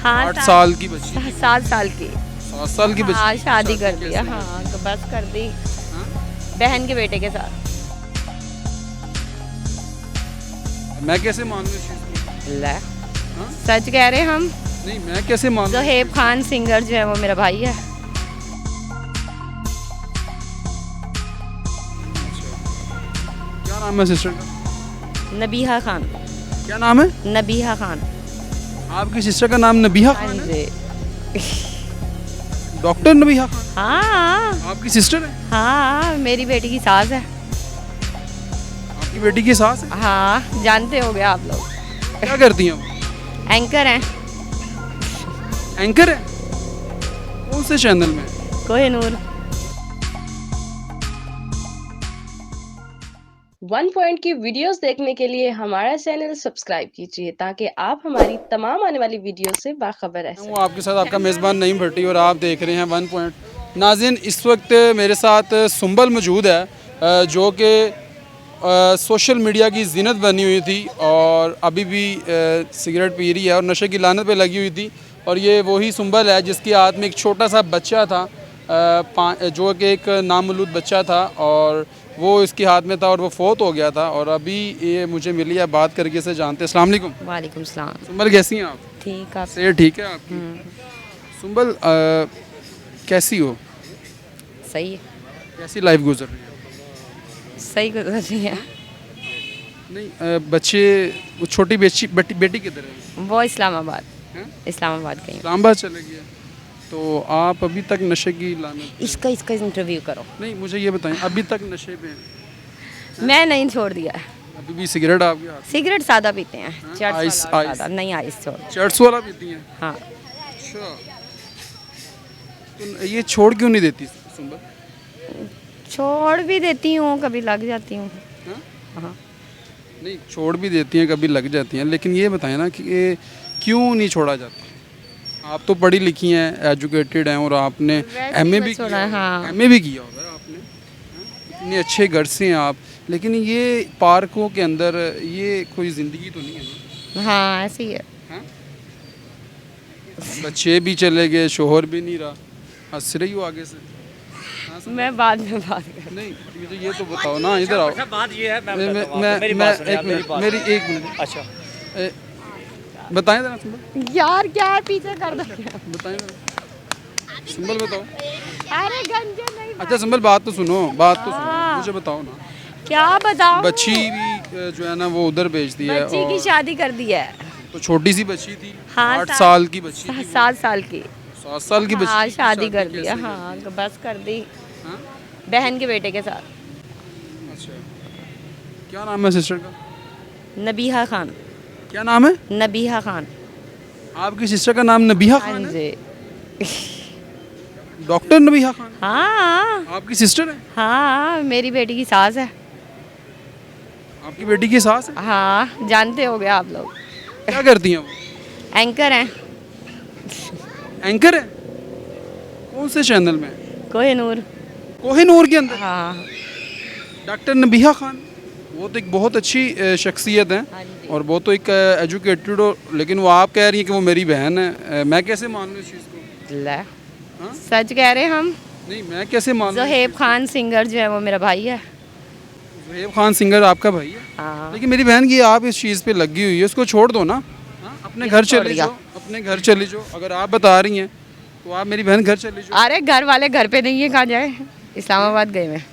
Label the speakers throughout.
Speaker 1: हाँ
Speaker 2: 8 साल की बच्ची,
Speaker 1: 7 साल की।
Speaker 2: 7 साल की बच्ची।
Speaker 1: हाँ शादी कर
Speaker 2: कैसे
Speaker 1: दिया,
Speaker 2: हुई?
Speaker 1: हाँ बस कर दी
Speaker 2: हाँ?
Speaker 1: बहन के बेटे के साथ।
Speaker 2: मैं कैसे मान लूँ इस चीज़ को?
Speaker 1: ले
Speaker 2: हाँ?
Speaker 1: सच कह रहे हम।
Speaker 2: नहीं, मैं कैसे मान लूँ इस
Speaker 1: जोहेब
Speaker 2: चीज़
Speaker 1: खान सिंगर जो है वो मेरा भाई है।
Speaker 2: को? अच्छा। क्या नाम है सिस्टर का?
Speaker 1: नबीहा खान।
Speaker 2: क्या नाम है?
Speaker 1: नबीहा खान।
Speaker 2: आपकी सिस्टर का नाम नबीहा
Speaker 1: हाँ
Speaker 2: खान है?
Speaker 1: जी।
Speaker 2: डॉक्टर नबीहा खान
Speaker 1: हाँ
Speaker 2: आपकी सिस्टर है?
Speaker 1: हाँ मेरी बेटी की सास है।
Speaker 2: आपकी बेटी की सास है?
Speaker 1: हाँ जानते हो गए आप लोग।
Speaker 2: क्या करती हैं वो?
Speaker 1: एंकर हैं।
Speaker 2: एंकर है? कौन से चैनल में?
Speaker 1: कोहिनूर।
Speaker 3: वन पॉइंट की वीडियोस देखने के लिए हमारा चैनल सब्सक्राइब कीजिए ताकि आप हमारी तमाम आने वाली वीडियो से बाखबर रह
Speaker 2: हूँ
Speaker 3: सकें।
Speaker 2: आपके साथ आपका मेज़बान नईम भट्टी और आप देख रहे हैं 1 पॉइंट। नाज़रीन, इस वक्त मेरे साथ सुंबल मौजूद है, जो कि सोशल मीडिया की जीनत बनी हुई थी और अभी भी सिगरेट पी रही है और नशे की लानत पे लगी हुई थी। और ये वही सुंबल है जिसके हाथ में एक छोटा सा बच्चा था, जो कि एक नामौलूद बच्चा था और वो इसके हाथ में था और वो फोत हो गया था। और अभी ये मुझे मिली है, बात करके इसे जानते हैं। अस्सलाम वालेकुम।
Speaker 1: वालेकुम सलाम।
Speaker 2: सुंबल, कैसी हैं आप?
Speaker 1: ठीक आप?
Speaker 2: सेहत ठीक है आपकी? सुंबल, कैसी हो?
Speaker 1: सही है।
Speaker 2: कैसी लाइफ गुजर रही है?
Speaker 1: सही गुजर रही है।
Speaker 2: नहीं, बच्चे, वो छोटी बेटी किधर है?
Speaker 1: वो इस्लामाबाद।
Speaker 2: हैं?
Speaker 1: इस्लामाबाद गई हूँ।
Speaker 2: इस्लामाबाद चले गया। तो आप अभी तक नशे की लानत?
Speaker 1: इसका इसका इंटरव्यू करो।
Speaker 2: नहीं, मुझे ये बताएं, अभी तक नशे पे हैं?
Speaker 1: मैं नहीं छोड़ दिया है।
Speaker 2: अभी भी सिगरेट आपके हाथ में?
Speaker 1: सिगरेट सादा पीते हैं, चर्च
Speaker 2: आइस-
Speaker 1: वाला
Speaker 2: आइस।
Speaker 1: सादा नहीं, आइस छोड़।
Speaker 2: चर्च वाला पीती हैं?
Speaker 1: हाँ
Speaker 2: अच्छा। तो ये छोड़ क्यों नहीं देती सुंबल?
Speaker 1: छोड़ भी देती हूँ, कभी लग जाती हूँ।
Speaker 2: हाँ?
Speaker 1: हाँ
Speaker 2: नहीं, छोड़ भी देती हैं, कभी लग जाती हैं, लेकिन ये बताएं ना कि ये क्यों नहीं छोड़ा जाता? आप तो पढ़ी लिखी हैं, एजुकेटेड हैं और आपने
Speaker 1: वैसे
Speaker 2: एमए
Speaker 1: मैं
Speaker 2: भी
Speaker 1: छोड़ा
Speaker 2: किया
Speaker 1: है,
Speaker 2: होगा,
Speaker 1: हाँ।
Speaker 2: एमए भी किया होगा आपने, हाँ? इतने अच्छे घर से हैं आप, लेकिन ये पार्कों के अंदर ये कोई ज़िंदगी तो नहीं है ना?
Speaker 1: हाँ ऐसे ही है।
Speaker 2: हाँ? बच्चे भी चले गए, शोहर भी नहीं रहा, हंस रही हो आगे से?
Speaker 1: मैं बाद में बात कर।
Speaker 2: नहीं, मुझे ये तो बताओ ना, इधर आओ।
Speaker 4: अच्छा, बात ये है, मैं
Speaker 2: मैं
Speaker 4: बताता हूँ
Speaker 2: मैं
Speaker 4: आपको, मेरी
Speaker 2: मैं
Speaker 4: बात सुनिए,
Speaker 2: एक
Speaker 4: आप मेरी
Speaker 2: मिनट,
Speaker 4: बात
Speaker 2: मेरी
Speaker 4: सुनिए।
Speaker 2: एक मिनट,
Speaker 4: अच्छा,
Speaker 2: बताएं जरा सुंबल,
Speaker 1: यार क्या है, पीछे कर दो।
Speaker 2: बताएं जरा। सुंबल बताओ।
Speaker 1: अरे गंजे नहीं।
Speaker 2: अच्छा सुंबल, बात तो सुनो, बात तो सुनो,
Speaker 1: हाँ।
Speaker 2: मुझे बताओ ना।
Speaker 1: क्या बताऊं?
Speaker 2: बच्ची भी जो है ना वो उधर भेजती है,
Speaker 1: बच्ची की
Speaker 2: और
Speaker 1: शादी कर दी है।
Speaker 2: तो छोटी सी बच्ची थी,
Speaker 1: हाँ,
Speaker 2: 8 साल की बच्ची थी,
Speaker 1: 7 साल की।
Speaker 2: 7 साल की बच्ची
Speaker 1: हाँ
Speaker 2: की
Speaker 1: शादी कर
Speaker 2: कैसे
Speaker 1: दिया,
Speaker 2: कर
Speaker 1: हाँ बस कर दी
Speaker 2: हाँ?
Speaker 1: बहन के बेटे के साथ।
Speaker 2: अच्छा, क्या नाम है सिस्टर का?
Speaker 1: नबीहा खान।
Speaker 2: क्या नाम है?
Speaker 1: नबीहा खान।
Speaker 2: आपकी सिस्टर का नाम नबीहा
Speaker 1: हाँ
Speaker 2: खान है?
Speaker 1: जी।
Speaker 2: डॉक्टर नबीहा खान
Speaker 1: हाँ
Speaker 2: आपकी सिस्टर है?
Speaker 1: हाँ मेरी बेटी की सास है।
Speaker 2: आपकी बेटी की सास है?
Speaker 1: हाँ जानते हो गए आप लोग।
Speaker 2: क्या करती हैं वो?
Speaker 1: एंकर हैं।
Speaker 2: एंकर है? कौन से चैनल में?
Speaker 1: कोहिनूर।
Speaker 2: कोहिनूर के अंदर?
Speaker 1: हाँ
Speaker 2: डॉक्टर नबीहा खान, वो तो एक बहुत अच्छी शख्सियत है
Speaker 1: हाँ जी।
Speaker 2: और वो तो एक एजुकेटेड हो, लेकिन वो आप कह रही हैं कि वो मेरी बहन है। मैं कैसे मान लूँ इस चीज़ को?
Speaker 1: ले
Speaker 2: हाँ?
Speaker 1: सच कह रहे हम।
Speaker 2: नहीं, मैं कैसे मान लूँ?
Speaker 1: जोहेब खान सिंगर जो है वो मेरा भाई है।
Speaker 2: ज़ोहेब खान सिंगर आपका भाई है?
Speaker 1: हाँ
Speaker 2: लेकिन मेरी बहन की आप इस चीज़ पे लगी हुई है, उसको छोड़ दो ना। हाँ? अपने घर
Speaker 1: छोड़
Speaker 2: चली
Speaker 1: दिया।
Speaker 2: जाओ, अपने घर चली जाओ। अगर आप बता रही हैं तो आप मेरी बहन घर चली जाओ।
Speaker 1: अरे घर वाले घर पे नहीं है, कहाँ जाए, इस्लामाबाद गए मैं।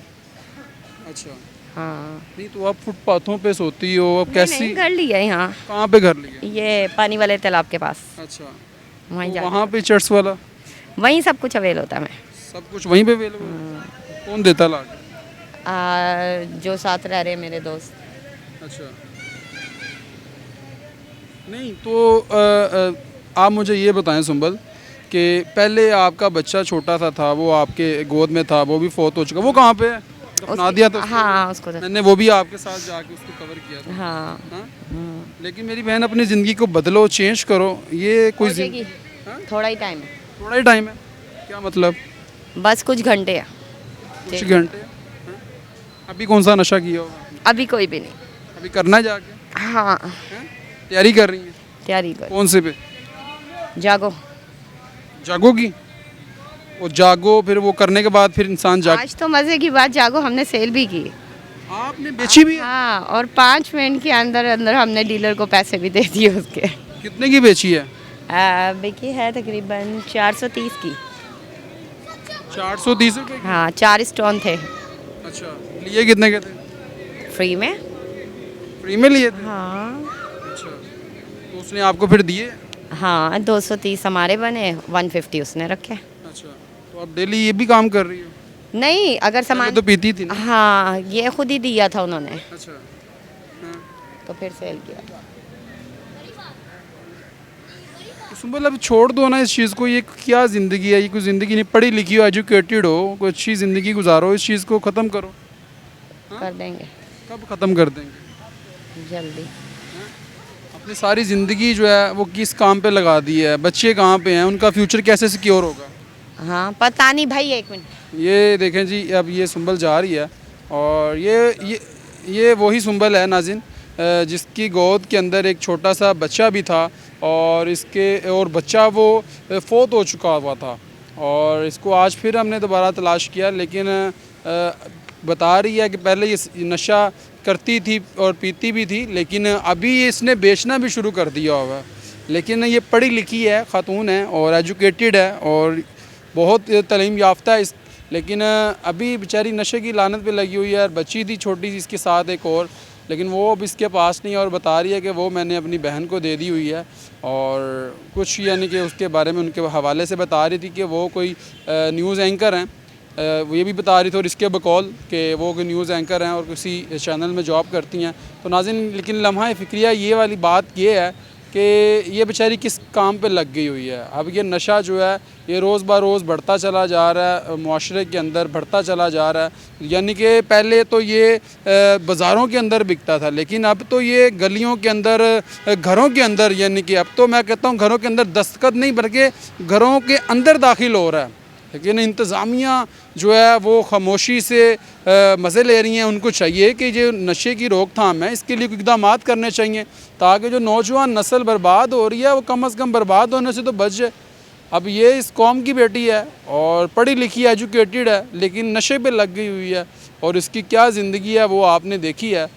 Speaker 2: अच्छा,
Speaker 1: हाँ
Speaker 2: नहीं तो आप फुटपाथों पे सोती हो, अब
Speaker 1: नहीं,
Speaker 2: कैसी?
Speaker 1: नहीं, घर लिया है यहाँ,
Speaker 2: कहाँ पे घर लिए?
Speaker 1: ये पानी वाले तालाब के पास।
Speaker 2: अच्छा,
Speaker 1: वहीं
Speaker 2: तो
Speaker 1: जा,
Speaker 2: वहाँ पे चर्च वाला
Speaker 1: वहीं सब कुछ अवेल होता है। मैं
Speaker 2: सब कुछ वहीं पे अवेलेबल है? कौन देता ला के?
Speaker 1: जो साथ रह रहे हैं मेरे दोस्त।
Speaker 2: अच्छा, नहीं तो आप मुझे ये बताएं सुंबल कि पहले आपका बच्चा छोटा सा था, वो आपके गोद में था, वो भी फौत हो चुका, वो कहाँ पे है? दफना दिया था उसको?
Speaker 1: हाँ उसको
Speaker 2: मैंने वो भी आपके साथ जाके उसको कवर किया था।
Speaker 1: हाँ
Speaker 2: हाँ? लेकिन मेरी बहन, अपनी ज़िंदगी को बदलो, चेंज करो, ये कोई
Speaker 1: हो जाएगी।
Speaker 2: हाँ?
Speaker 1: थोड़ा ही टाइम है,
Speaker 2: थोड़ा ही टाइम है? क्या मतलब?
Speaker 1: बस कुछ घंटे हैं।
Speaker 2: कुछ घंटे? हाँ? अभी कौन सा नशा किया होगा?
Speaker 1: अभी कोई भी नहीं।
Speaker 2: अभी करना है जाके?
Speaker 1: हाँ
Speaker 2: हैं? तैयारी कर रही हैं?
Speaker 1: तैयारी कर।
Speaker 2: कौन से पे?
Speaker 1: जागो।
Speaker 2: जागो की? वो जागो फिर वो करने के बाद फिर इंसान जाग।
Speaker 1: आज तो मज़े की बात, जागो हमने सेल भी की।
Speaker 2: आपने बेची भी है?
Speaker 1: हाँ, और 5 मिनट के अंदर अंदर हमने डीलर को पैसे भी दे दिए उसके।
Speaker 2: कितने की बेची है?
Speaker 1: बिकी है तकरीबन 430 की।
Speaker 2: 430 रुपये की?
Speaker 1: हाँ, 4 स्टोन थे
Speaker 2: अच्छा, लिए कितने के थे?
Speaker 1: फ्री में।
Speaker 2: फ्री में लिए थे?
Speaker 1: हाँ
Speaker 2: अच्छा, तो उसने आपको फिर दिए?
Speaker 1: हाँ, 230 हमारे बने, 150 उसने रखे।
Speaker 2: अच्छा, तो आप डेली ये भी काम कर रही हो?
Speaker 1: नहीं, अगर
Speaker 2: पहले
Speaker 1: सामान
Speaker 2: तो पीती थी ना?
Speaker 1: हाँ, ये खुद ही दिया था उन्होंने,
Speaker 2: अच्छा, हाँ।
Speaker 1: तो फिर सेल किया।
Speaker 2: तो सुंबल अब छोड़ दो ना इस चीज़ को, ये क्या ज़िंदगी है? ये कोई ज़िंदगी नहीं, पढ़ी लिखी हो, एजुकेटेड हो, कोई अच्छी ज़िंदगी गुजारो, इस चीज़ को ख़त्म करो।
Speaker 1: कर देंगे
Speaker 2: कब ख़त्म कर देंगे?
Speaker 1: जल्दी।
Speaker 2: अपनी सारी ज़िंदगी जो है वो किस काम पे लगा दी है? बच्चे कहाँ पे हैं? उनका फ्यूचर कैसे सिक्योर होगा?
Speaker 1: हाँ, पता नहीं भाई, 1 मिनट।
Speaker 2: ये देखें जी, अब ये सुंबल जा रही है और ये वही सुंबल है नाज़िन, जिसकी गोद के अंदर एक छोटा सा बच्चा भी था और बच्चा वो फोत हो चुका हुआ था और इसको आज फिर हमने दोबारा तलाश किया, लेकिन बता रही है कि पहले ये नशा करती थी और पीती भी थी, लेकिन अभी इसने बेचना भी शुरू कर दिया हुआ है। लेकिन ये पढ़ी लिखी है, ख़ातून है और एजुकेटेड है और बहुत तालीम याफ्ता है लेकिन अभी बेचारी नशे की लानत पे लगी हुई है। बच्ची थी छोटी सी इसके साथ एक और, लेकिन वो अब इसके पास नहीं है और बता रही है कि वो मैंने अपनी बहन को दे दी हुई है और कुछ यानी कि उसके बारे में उनके हवाले से बता रही थी कि वो कोई न्यूज़ एंकर हैं। वो ये भी बता रही थी और इसके बकौल कि वो कोई न्यूज़ एंकर हैं और किसी चैनल में जॉब करती हैं। तो नाज़िन, लेकिन लम्हा फ़िक्रिया ये वाली बात ये है कि ये बेचारी किस काम पे लग गई हुई है। अब ये नशा जो है ये रोज़ ब रोज़ बढ़ता चला जा रहा है, मुआशरे के अंदर बढ़ता चला जा रहा है। यानी कि पहले तो ये बाज़ारों के अंदर बिकता था, लेकिन अब तो ये गलियों के अंदर, घरों के अंदर, यानी कि अब तो मैं कहता हूँ घरों के अंदर दस्तखत नहीं बल्कि घरों के अंदर दाखिल हो रहा है। लेकिन इंतज़ामिया जो है वो खामोशी से मज़े ले रही हैं। उनको चाहिए कि जो नशे की रोकथाम है इसके लिए कुछ इक़दाम करने चाहिए ताकि जो नौजवान नस्ल बर्बाद हो रही है वो कम से कम बर्बाद होने से तो बच जाए। अब ये इस कौम की बेटी है और पढ़ी लिखी एजुकेटेड है, लेकिन नशे पे लग गई हुई है और इसकी क्या ज़िंदगी है वो आपने देखी है।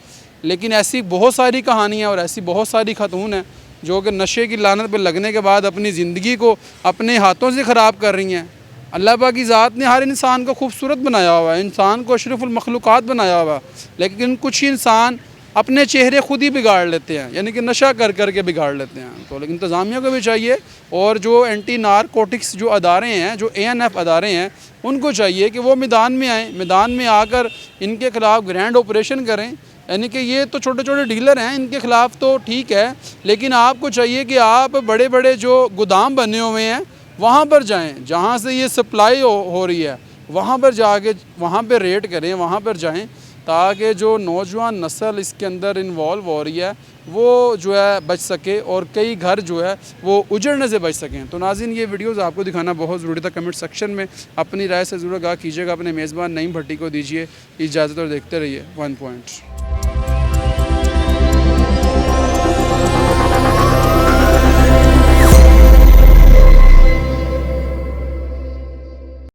Speaker 2: लेकिन ऐसी बहुत सारी कहानियाँ और ऐसी बहुत सारी खातून हैं जो कि नशे की लानत पे लगने के बाद अपनी ज़िंदगी को अपने हाथों से ख़राब कर रही हैं। अल्लाह पाक की ज़ात ने हर इंसान को खूबसूरत बनाया हुआ है, इंसान को अशरफुल मखलूक़ात बनाया हुआ है, लेकिन कुछ इंसान अपने चेहरे खुद ही बिगाड़ लेते हैं, यानी कि नशा कर कर के बिगाड़ लेते हैं। तो लेकिन इंतज़ामिया को भी चाहिए और जो एंटी नारकोटिक्स जो अदारे हैं, जो ANF अदारे हैं, उनको चाहिए कि वो मैदान में आएँ, मैदान में आकर इनके ख़िलाफ़ ग्रैंड ऑपरेशन करें। यानी कि ये तो छोटे छोटे डीलर हैं, इनके ख़िलाफ़ तो ठीक है, लेकिन आपको चाहिए कि आप बड़े बड़े जो गोदाम बने हुए हैं वहाँ पर जाएं, जहाँ से ये सप्लाई हो रही है, वहाँ पर जाके वहाँ पर रेड करें, वहाँ पर जाएं ताकि जो नौजवान नस्ल इसके अंदर इन्वॉल्व हो रही है वो जो है बच सके और कई घर जो है वो उजड़ने से बच सकें। तो नाज़रीन, ये वीडियोस आपको दिखाना बहुत ज़रूरी था। कमेंट सेक्शन में अपनी राय से ज़रूर आगाह कीजिएगा। अपने मेज़बान नईम भट्टी को दीजिए इजाज़त और देखते रहिए 1 पॉइंट।